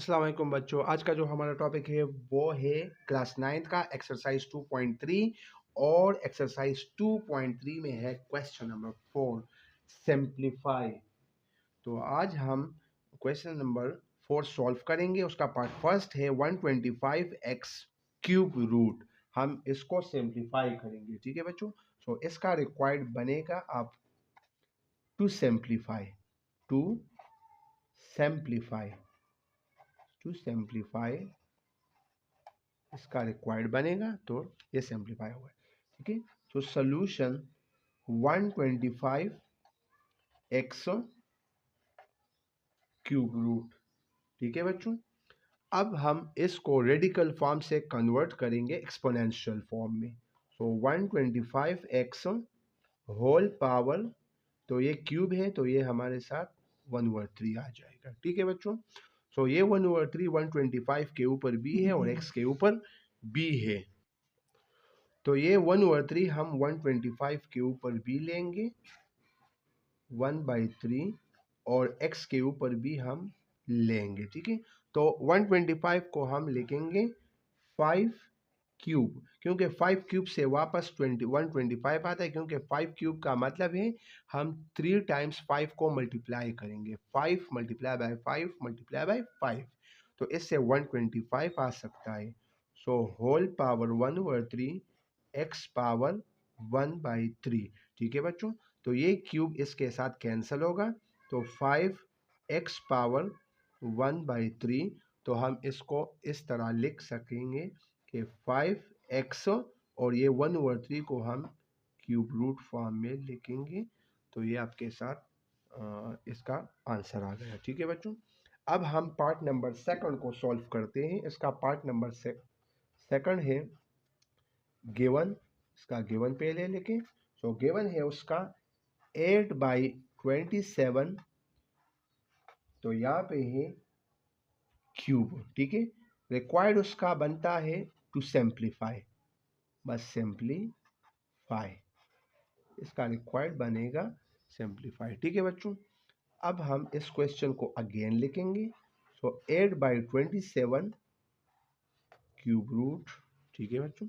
अस्सलाम वालेकुम बच्चों। आज का जो हमारा टॉपिक है वो है क्लास 9 का एक्सरसाइज 2.3 और एक्सरसाइज 2.3 में है क्वेश्चन नंबर 4 सिंप्लीफाई। तो आज हम क्वेश्चन नंबर 4 सॉल्व करेंगे। उसका पार्ट फर्स्ट है 125x क्यूब रूट। हम इसको सिंप्लीफाई करेंगे, ठीक है बच्चों। सो इसका रिक्वायर्ड बनेगा आप to simplify to simplify to simplify इसका रिक्वायर्ड बनेगा तो ये सिंप्लीफाई होगा, ठीक है। तो सोल्यूशन 125x क्यूब रूट, ठीक है बच्चों। अब हम इसको रेडिकल फॉर्म से कन्वर्ट करेंगे एक्सपोनेंशियल फॉर्म में। सो 125x होल पावर, तो ये क्यूब है तो ये हमारे साथ 1/3 आ जाएगा, ठीक है बच्चों। सो ये 1/3 125 के ऊपर b है और x के ऊपर b है। तो ये 1/3 हम 125 के ऊपर b लेंगे 1/3 और x के ऊपर भी हम लेंगे, ठीक है। तो 125 को हम लिखेंगे 5 क्यूब, क्योंकि 5 क्यूब से वापस 125 आता है, क्योंकि 5 क्यूब का मतलब है हम 3 टाइम्स 5 को मल्टीप्लाई करेंगे। 5 मल्टीप्लाई बाय 5 मल्टीप्लाई बाय 5, तो इससे 125 आ सकता है। So whole power 1/3 x power 1/3, ठीक है बच्चों। तो ये क्यूब इसके साथ कैंसिल होगा, तो 5x पावर 1/3। तो हम इसको इस तरह लिख सकेंगे कि 5x और ये 1/3 को हम क्यूब रूट फॉर्म में लिखेंगे। तो ये आपके साथ इसका आंसर आ गया, ठीक है बच्चों। अब हम पार्ट नंबर सेकंड को सॉल्व करते हैं। इसका पार्ट नंबर सेकंड है गिवन। इसका गिवन पहले लिखें। सो गिवन है उसका 8/27, तो यहाँ पे है क्यूब, ठीक है। रिक्वायर्ड उसका बनता है टू सिंप्लीफाई, बस सिंप्लीफाई इसका रिक्वायर्ड बनेगा सिंप्लीफाई, ठीक है बच्चों। अब हम इस क्वेश्चन को अगेन लिखेंगे। सो 8/27 क्यूब रूट, ठीक है बच्चों।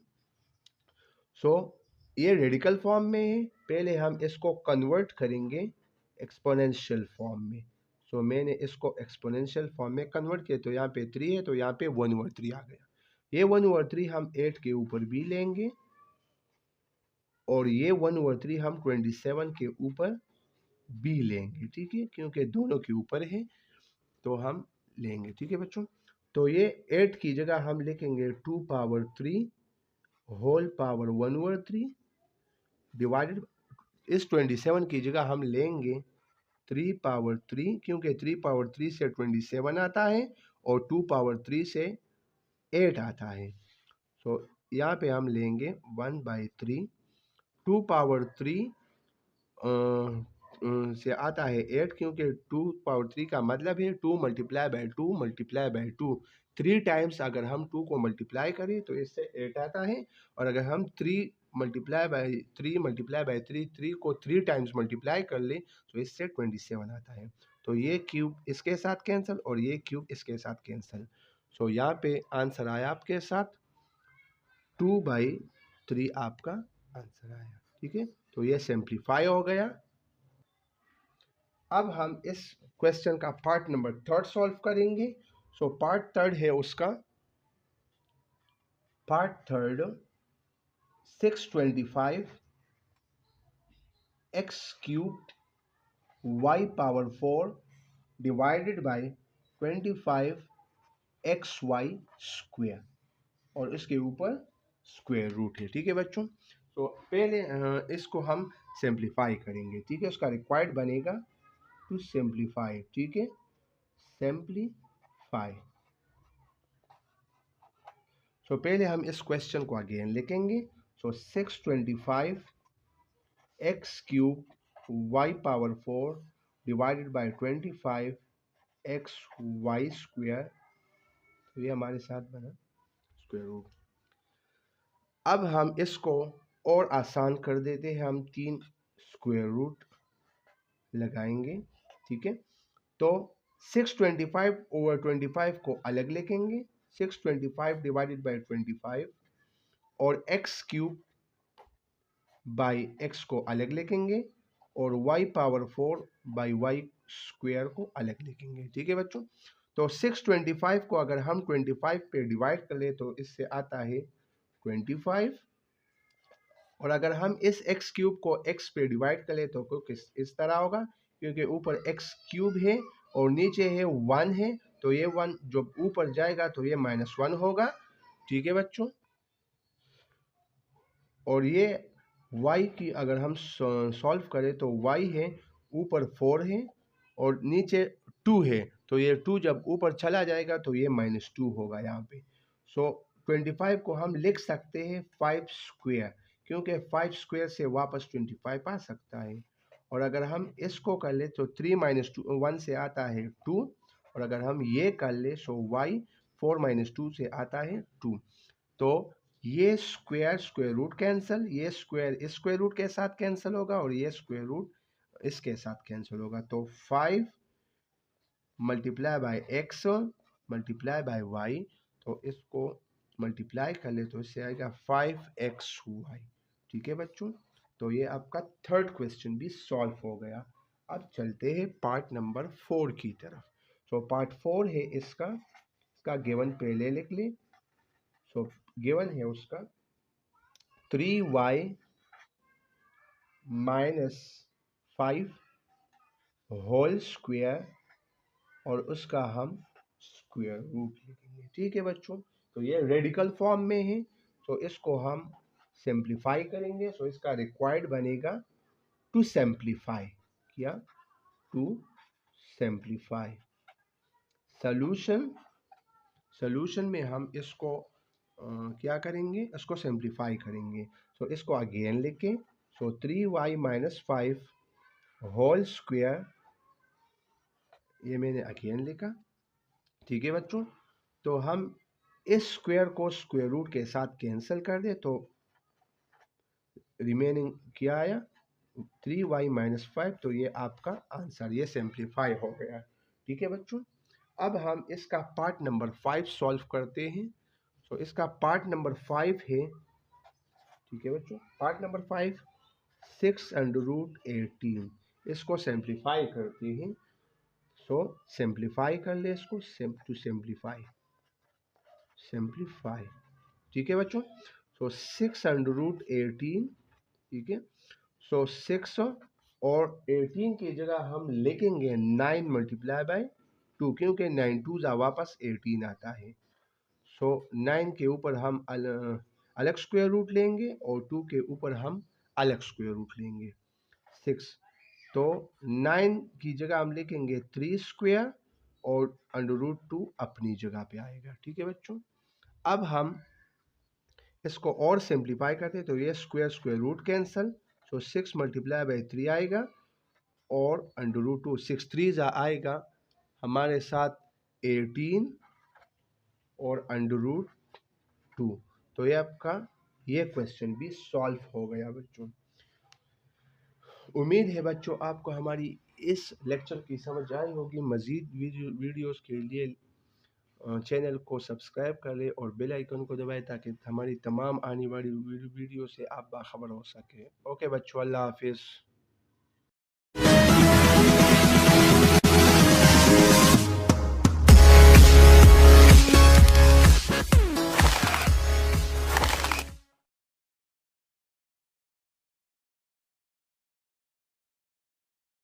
सो ये रेडिकल फॉर्म में है, पहले हम इसको कन्वर्ट करेंगे एक्सपोनेंशियल फॉर्म में। सो मैंने इसको एक्सपोनेंशियल फॉर्म में कन्वर्ट किया, तो यहाँ पे 3 है तो यहाँ पे 1/3 आ गया। ये 1/3 हम 8 के ऊपर भी लेंगे और ये 1/3 हम 27 के ऊपर भी लेंगे, ठीक है, क्योंकि दोनों के ऊपर है तो हम लेंगे, ठीक है बच्चों। तो ये 8 की जगह हम लिखेंगे 2/3 होल पावर 1/3 डिवाइडेड, इस 27 की जगह हम लेंगे 3/3, क्योंकि 3/3 से 27 आता है और 2/3 से 8 आता है। सो यहाँ पे हम लेंगे 1/3। 2/3 से आता है 8, क्योंकि 2/3 का मतलब है 2 multiply by 2 multiply by 2। 3 times अगर हम 2 को मल्टीप्लाई करें तो इससे 8 आता है, और अगर हम 3 मल्टीप्लाई बाय 3 मल्टीप्लाई बाय 3 को 3 टाइम्स मल्टीप्लाई कर ले तो इससे 27 आता है। तो ये क्यूब इसके साथ कैंसिल और ये क्यूब इसके साथ कैंसिल। सो यहाँ पे आंसर आया आपके साथ 2/3 आपका आंसर आया, ठीक है। तो ये सिंप्लीफाई हो गया। अब हम इस क्वेश्चन का पार्ट नंबर थर्ड सॉल्व करेंगे। सो पार्ट थर्ड है उसका, part third 625 x cube y power 4 divided by 25 xy square, और इसके ऊपर स्क्वायर रूट है, ठीक है बच्चों। तो पहले इसको हम सिंप्लीफाई करेंगे, ठीक है। उसका रिक्वायर्ड बनेगा टू सिंप्लीफाई, ठीक है, सिंप्लीफाई। सो पहले हम इस क्वेश्चन को अगेन लिखेंगे। सो 625 x cube y power 4 divided by 25 xy square, तो ये हमारे साथ बना स्क्वायर रूट। अब हम इसको और आसान कर देते हैं, हम 3 स्क्वायर रूट लगाएंगे, ठीक है। तो 625 ओवर 25 को अलग लिखेंगे, 625 डिवाइडेड बाई 25, और एक्स क्यूब बाई एक्स को अलग लिखेंगे, और y power 4 by y square को अलग लिखेंगे। ठीक है बच्चों, तो 625 को अगर हम 25 पे डिवाइड कर ले तो इससे आता है 25, और अगर हम इस x क्यूब को x पे डिवाइड कर ले तो कुछ इस तरह होगा, क्योंकि ऊपर x क्यूब है और नीचे है 1 है, तो ये 1 जब ऊपर जाएगा तो ये -1 होगा। ठीक है बच्चों, और ये y की अगर हम सॉल्व करें तो y है ऊपर 4 है और नीचे 2 है, तो ये 2 जब ऊपर चला जाएगा तो ये -2 होगा यहाँ पे। सो 25 को हम लिख सकते हैं 5 स्क्वायर, क्योंकि 5 स्क्वायर से वापस 25 आ सकता है। और अगर हम इसको कर ले तो 3 - 1 से आता है 2, और अगर हम ये कर ले सो y 4 - 2 से आता है 2। तो ये स्क्वायर स्क्वायर रूट कैंसिल, ये स्क्वायर इस स्क्वायर रूट के साथ कैंसिल होगा, और ये स्क्वायर रूट इसके साथ कैंसिल होगा। तो 5 multiply by x multiply by y, तो इसको मल्टीप्लाई कर ले तो इससे आएगा 5xy। ठीक है बच्चों, तो ये आपका थर्ड क्वेश्चन भी सॉल्व हो गया। अब चलते हैं पार्ट नंबर 4 की तरफ। तो पार्ट 4 है इसका गिवन पहले लिख ले। सो गिवन है उसका 3y - 5 होल स्क्वायर, और उसका हम स्क्वायर रूट लिखेंगे। ठीक है बच्चों, तो ये रेडिकल फॉर्म में है, तो इसको हम सिंप्लीफाई करेंगे। सो इसका रिक्वायर्ड बनेगा टू सिंप्लीफाई, क्या टू सिंप्लीफाई। सॉल्यूशन में हम इसको क्या करेंगे, इसको सिंप्लीफाई करेंगे। तो इसको अगेन लिखें। सो 3y - 5 होल स्क्वायर, ये मैंने अगेन लिखा। ठीक है बच्चों, तो हम इस स्क्वायर को स्क्वायर रूट के साथ कैंसिल कर दे तो रिमेनिंग क्या आया 3y - 5, तो ये आपका आंसर, ये सिंप्लीफाई हो गया। ठीक है बच्चों, अब हम इसका पार्ट नंबर 5 सॉल्व करते हैं। तो इसका पार्ट नंबर 5 है, ठीक है बच्चों, पार्ट नंबर 5 6√18, इसको सिंप्लीफाई करते हैं। सो सिंप्लीफाई कर ले इसको, टू सिंप्लीफाई। ठीक है बच्चों, सो 6√18, ठीक है। सो 6 और 18 की जगह हम लिखेंगे 9 मल्टीप्लाई बाय 2, क्योंकि 9 2 जा वापस 18 आता है। सो 9 के ऊपर हम अलग स्क्वायर रूट लेंगे और 2 के ऊपर हम अलग स्क्वायर रूट लेंगे 6। तो 9 की जगह हम लिखेंगे 3 स्क्वायर और √2 अपनी जगह पे आएगा। ठीक है बच्चों, अब हम इसको और सिंप्लीफाई करते हैं, तो ये square square root cancel. So 6 multiply by 3 आएगा, और √2 6 3 आएगा हमारे साथ 18 और √2। तो ये आपका ये क्वेश्चन भी सॉल्व हो गया बच्चों। उम्मीद है बच्चों आपको हमारी इस लेक्चर की समझ आई होगी। मज़ीद वीडियोस के लिए चैनल को सब्सक्राइब कर ले और बेल आइकन को दबाएं, ताकि हमारी तमाम आने वाली वीडियो से आप बाखबर हो सके। ओके बच्चों, अल्लाह हाफिज़।